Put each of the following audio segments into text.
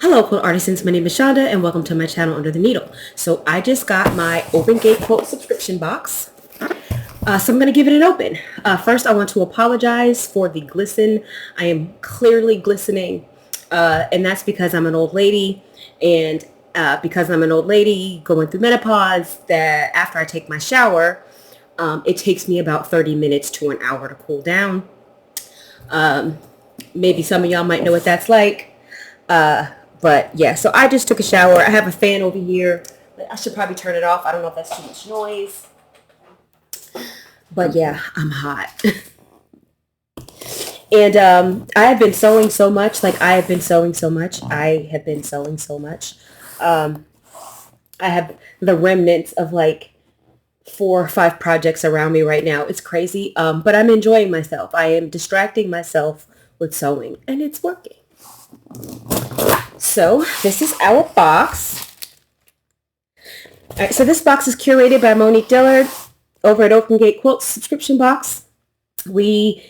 Hello, quilt artisans. My name is Shonda, and welcome to my channel Under the Needle. So I just got my Open Gate Quilt subscription box. So I'm going to give it an open. First, I want to apologize for the glisten. I am clearly glistening, and that's because I'm an old lady, and because I'm an old lady going through menopause, that after I take my shower, it takes me about 30 minutes to an hour to cool down. Maybe some of y'all might know what that's like. But yeah, so I just took a shower. I have a fan over here. I should probably turn it off. I don't know if that's too much noise. But yeah, I'm hot. And I have been sewing so much. I have been sewing so much. I have the remnants of like 4 or 5 projects around me right now. It's crazy. But I'm enjoying myself. I am distracting myself with sewing, and it's working. So this is our box. All right, so this box is curated by Monique Dillard over at Open Gate Quilts subscription box. We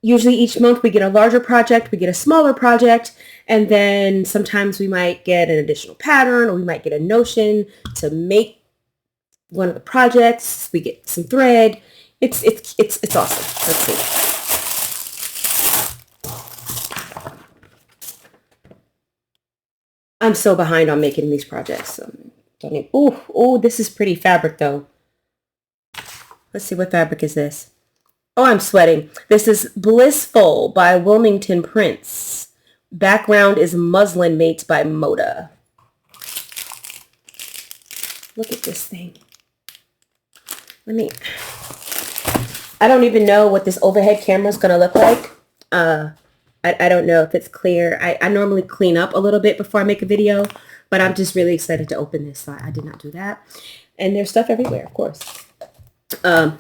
usually each month we get a larger project, we get a smaller project, and then sometimes we might get an additional pattern, or we might get a notion to make one of the projects. We get some thread. It's awesome. Let's see. I'm so behind on making these projects. Oh, this is pretty fabric though. Let's see, what fabric is this? Oh, I'm sweating. This is Blissful by Wilmington Prince. Background is Muslin Mates by Moda. Look at this thing. I don't even know what this overhead camera is going to look like. I don't know if it's clear. I normally clean up a little bit before I make a video, but I'm just really excited to open this, so I did not do that. And there's stuff everywhere, of course. I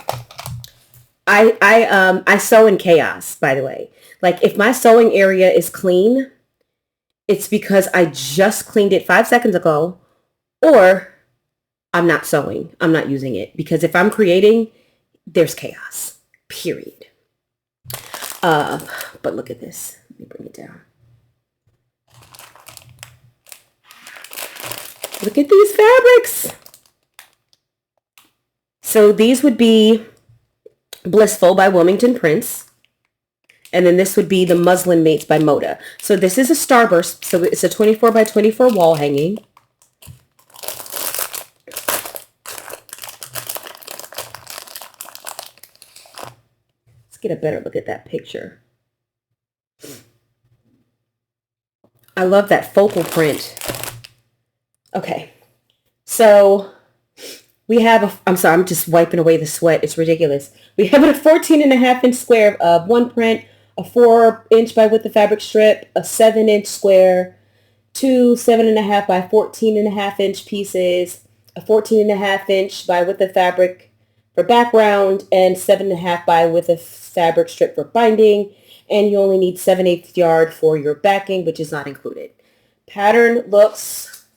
sew in chaos, by the way. Like, if my sewing area is clean, it's because I just cleaned it 5 seconds ago, or I'm not sewing. I'm not using it. Because if I'm creating, there's chaos, period. But look at this. Let me bring it down. Look at these fabrics. So these would be Blissful by Wilmington Prince. And then this would be the Muslin Mates by Moda. So this is a starburst. So it's a 24 by 24 wall hanging. Get a better look at that picture. I love that focal print. Okay, so we have I'm sorry, I'm just wiping away the sweat. It's ridiculous. We have a 14.5-inch square of one print, a 4-inch by width of fabric strip, a 7-inch square, 2 7.5 by 14.5-inch pieces, a 14.5-inch by width of fabric for background, and 7.5 by width of fabric strip for binding, and you only need 7/8 yard for your backing, which is not included. Pattern looks,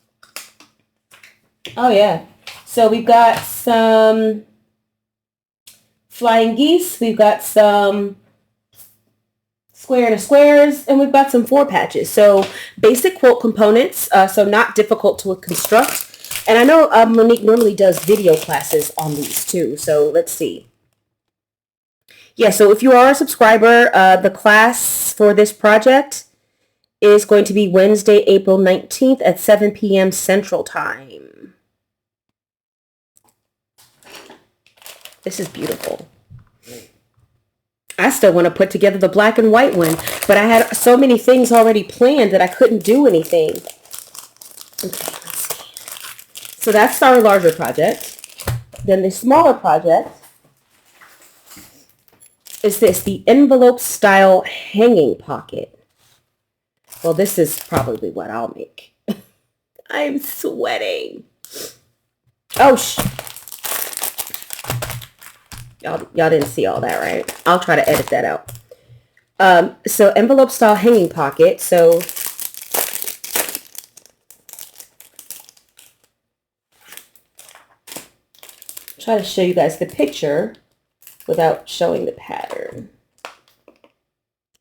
oh yeah, so we've got some flying geese, we've got some square and squares, and we've got some 4 patches. So basic quilt components, so not difficult to construct. And I know Monique normally does video classes on these too. So let's see. Yeah, so if you are a subscriber, the class for this project is going to be Wednesday, April 19th at 7 p.m. Central Time. This is beautiful. I still want to put together the black and white one, but I had so many things already planned that I couldn't do anything. Okay. So that's our larger project. Then the smaller project is this, the envelope style hanging pocket. Well, this is probably what I'll make. I'm sweating. Oh, y'all didn't see all that, right? I'll try to edit that out. So envelope style hanging pocket. So try to show you guys the picture without showing the pattern.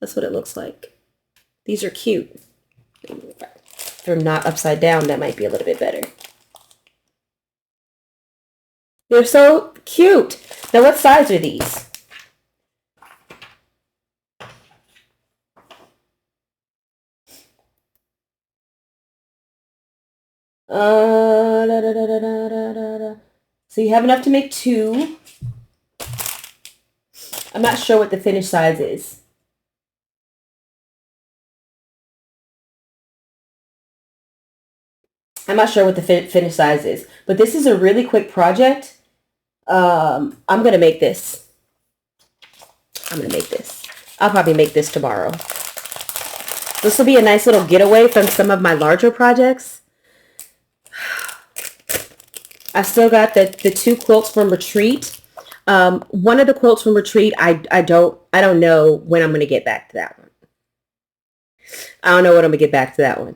That's what it looks like. These are cute. If they're not upside down, that might be a little bit better. They're so cute. Now, what size are these? So you have enough to make 2. I'm not sure what the finished size is. I'm not sure what the finished size is, but this is a really quick project. I'm going to make this. I'll probably make this tomorrow. This will be a nice little getaway from some of my larger projects. I still got the 2 quilts from Retreat. One of the quilts from Retreat, I don't know when I'm going to get back to that one. I don't know when I'm going to get back to that one.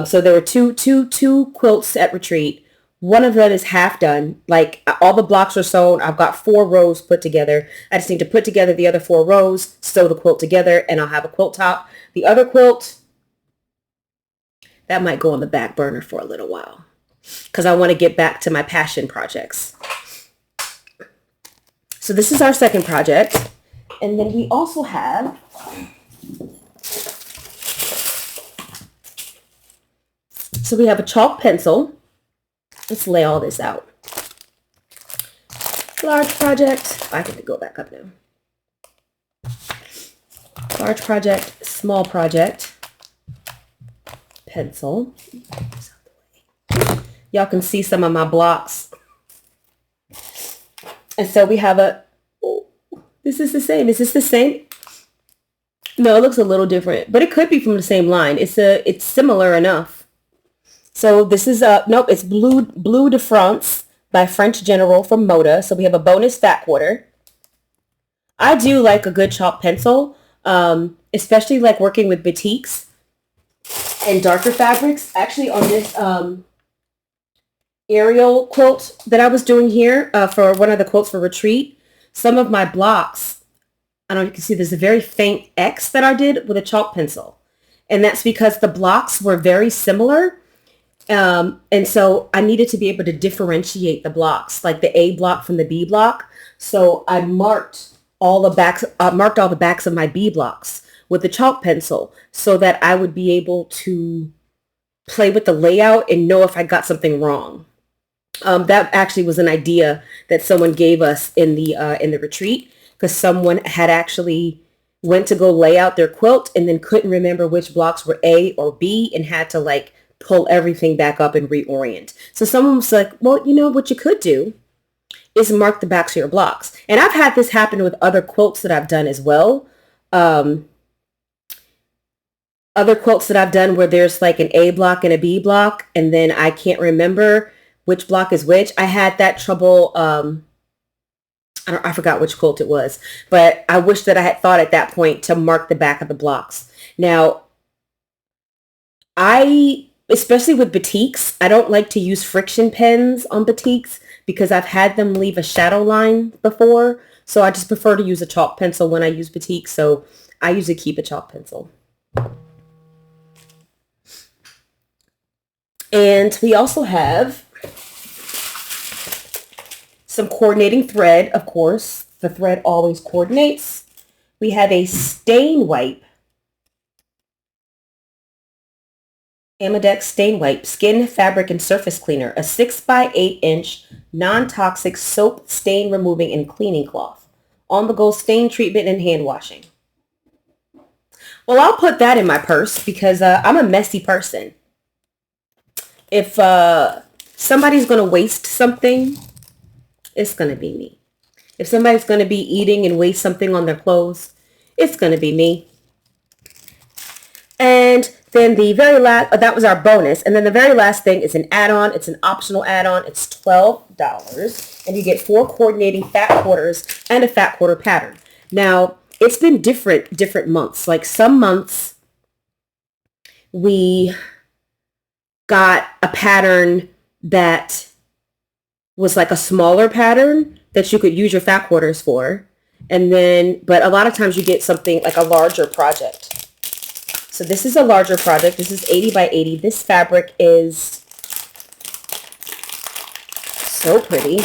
So there were two quilts at Retreat. One of them is half done. Like, all the blocks are sewn. I've got 4 rows put together. I just need to put together the other 4 rows, sew the quilt together, and I'll have a quilt top. The other quilt, that might go on the back burner for a little while because I want to get back to my passion projects. So this is our second project. And then we also have a chalk pencil. Let's lay all this out. Large project. I get to go back up now. Large project, small project, pencil. Y'all can see some of my blocks. And so we have this is the same. Is this the same? No, it looks a little different, but it could be from the same line. It's similar enough. So this is nope, it's Bleu de France by French General from Moda. So we have a bonus fat quarter. I do like a good chalk pencil, especially like working with batiks and darker fabrics. Actually, on this Ariel quilt that I was doing here for one of the quilts for Retreat, some of my blocks, I don't know if you can see, there's a very faint X that I did with a chalk pencil. And that's because the blocks were very similar. And so I needed to be able to differentiate the blocks, like the A block from the B block. So I marked all the backs of my B blocks with the chalk pencil so that I would be able to play with the layout and know if I got something wrong. That actually was an idea that someone gave us in the retreat, because someone had actually went to go lay out their quilt and then couldn't remember which blocks were A or B and had to like pull everything back up and reorient. So someone was like, well, you know what you could do is mark the backs of your blocks. And I've had this happen with other quilts that I've done as well. Other quilts that I've done where there's like an A block and a B block, and then I can't remember which block is which. I had that trouble. I forgot which quilt it was, but I wish that I had thought at that point to mark the back of the blocks. Now, especially with batiks, I don't like to use friction pens on batiks because I've had them leave a shadow line before. So I just prefer to use a chalk pencil when I use batiks. So I usually keep a chalk pencil. And we also have some coordinating thread, of course. The thread always coordinates. We have a stain wipe. Amadex Stain Wipe Skin, Fabric, and Surface Cleaner. A 6 by 8 inch non-toxic soap stain removing and cleaning cloth. On-the-go stain treatment and hand washing. Well, I'll put that in my purse because I'm a messy person. If somebody's going to waste something, it's going to be me. If somebody's going to be eating and waste something on their clothes, it's going to be me. And then the very last, that was our bonus. And then the very last thing is an add-on. It's an optional add-on. It's $12. And you get 4 coordinating fat quarters and a fat quarter pattern. Now, it's been different months. Like some months, we got a pattern that was like a smaller pattern that you could use your fat quarters for. And then, but a lot of times you get something like a larger project. So this is a larger project. This is 80 by 80. This fabric is so pretty.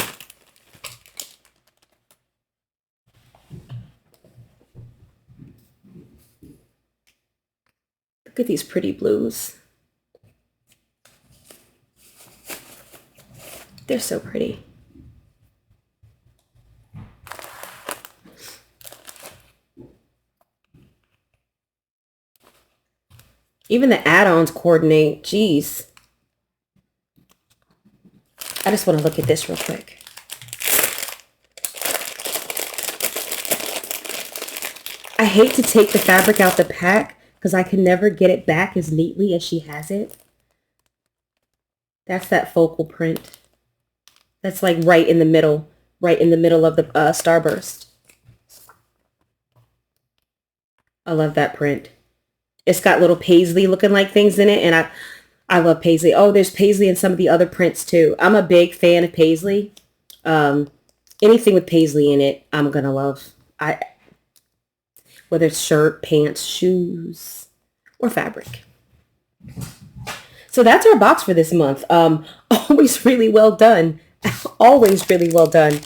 Look at these pretty blues. They're so pretty. Even the add-ons coordinate. Geez. I just want to look at this real quick. I hate to take the fabric out the pack because I can never get it back as neatly as she has it. That's that focal print. That's like right in the middle of the starburst. I love that print. It's got little paisley looking like things in it, and I love paisley. Oh, there's paisley in some of the other prints too. I'm a big fan of paisley. Anything with paisley in it, I'm gonna love. Whether it's shirt, pants, shoes, or fabric. So that's our box for this month. Always really well done. Always really well done.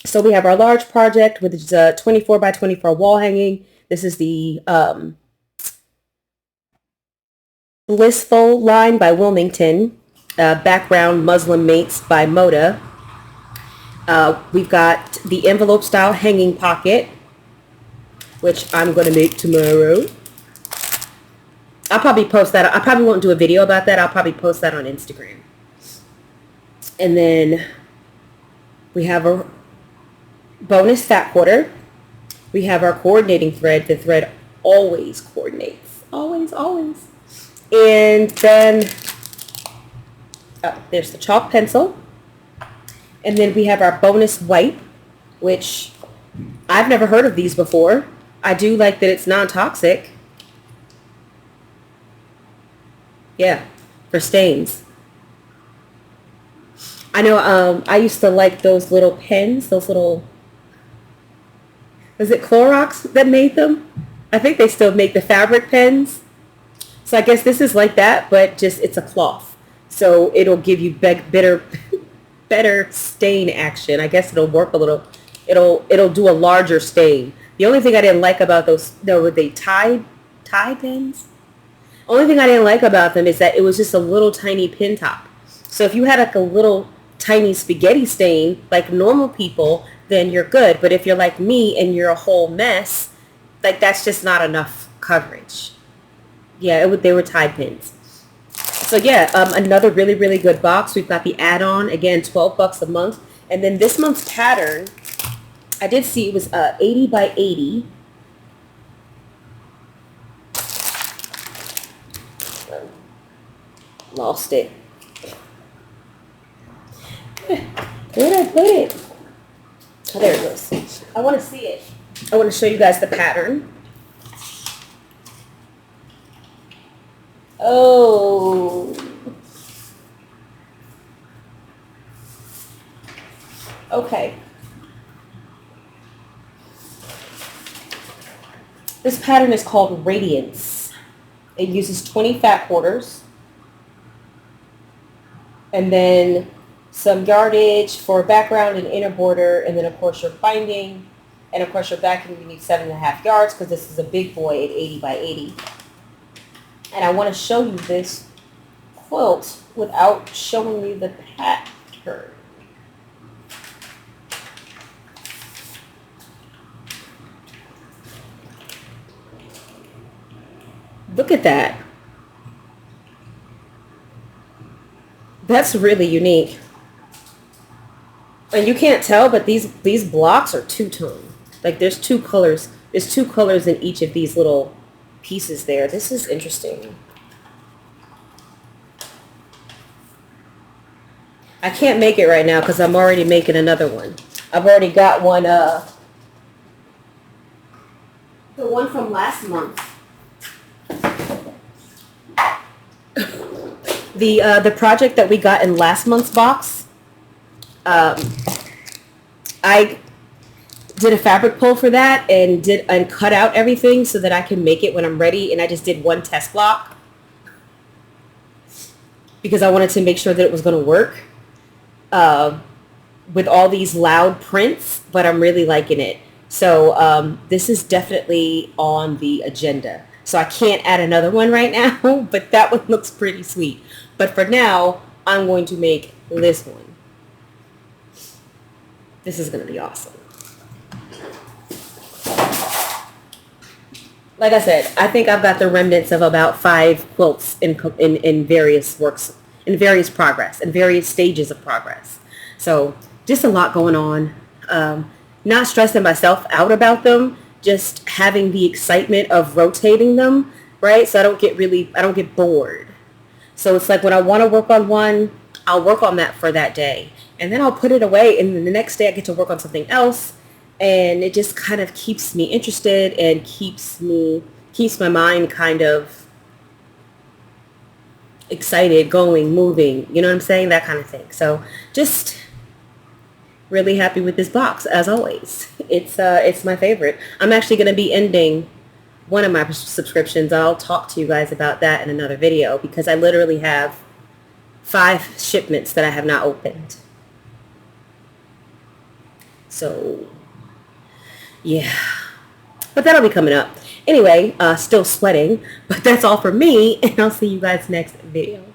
So we have our large project with a 24 by 24 wall hanging. This is the Blissful line by Wilmington. Background Muslim Mates by Moda. We've got the envelope style hanging pocket, which I'm going to make tomorrow. I'll probably post that. I probably won't do a video about that. I'll probably post that on Instagram. And then we have a bonus fat quarter. We have our coordinating thread. The thread always coordinates. Always, always. And then there's the chalk pencil. And then we have our bonus wipe, which I've never heard of these before. I do like that it's non-toxic. Yeah, for stains. I know I used to like those little pens, those little, was it Clorox that made them? I think they still make the fabric pens. So I guess this is like that, but just it's a cloth. So it'll give you better stain action. I guess it'll work a little, it'll do a larger stain. The only thing I didn't like about those, were they tie pens? Only thing I didn't like about them is that it was just a little tiny pin top. So if you had like a little tiny spaghetti stain, like normal people, then you're good. But if you're like me and you're a whole mess, like that's just not enough coverage. Yeah, they were tie pins. So yeah, another really, really good box. We've got the add-on, again, $12 a month. And then this month's pattern, I did see it was 80 by 80. Lost it. Where did I put it? Oh, there it goes. I want to see it. I want to show you guys the pattern. Oh. Okay. This pattern is called Radiance. It uses 20 fat quarters. And then some yardage for background and inner border. And then, of course, your binding. And, of course, your backing, you need 7.5 yards because this is a big boy at 80 by 80. And I want to show you this quilt without showing you the pattern. Look at that. That's really unique. And you can't tell, but these blocks are two-tone. Like there's two colors. There's two colors in each of these little pieces there. This is interesting. I can't make it right now because I'm already making another one. I've already got one, the one from last month. The project that we got in last month's box. did a fabric pull for that and cut out everything so that I can make it when I'm ready. And I just did one test block because I wanted to make sure that it was going to work with all these loud prints, but I'm really liking it. So this is definitely on the agenda. So I can't add another one right now, but that one looks pretty sweet. But for now, I'm going to make this one. This is going to be awesome. Like I said, I think I've got the remnants of about 5 quilts in various works, in various progress, in various stages of progress. So just a lot going on. Not stressing myself out about them, just having the excitement of rotating them, right? So I don't get bored. So it's like when I want to work on one, I'll work on that for that day. And then I'll put it away, and then the next day I get to work on something else. And it just kind of keeps me interested and keeps my mind kind of excited, going, moving, you know what I'm saying? That kind of thing. So just really happy with this box as always. It's my favorite. I'm actually going to be ending one of my subscriptions. I'll talk to you guys about that in another video because I literally have 5 shipments that I have not opened. So yeah, but that'll be coming up. Anyway, still sweating, but that's all for me, and I'll see you guys next video.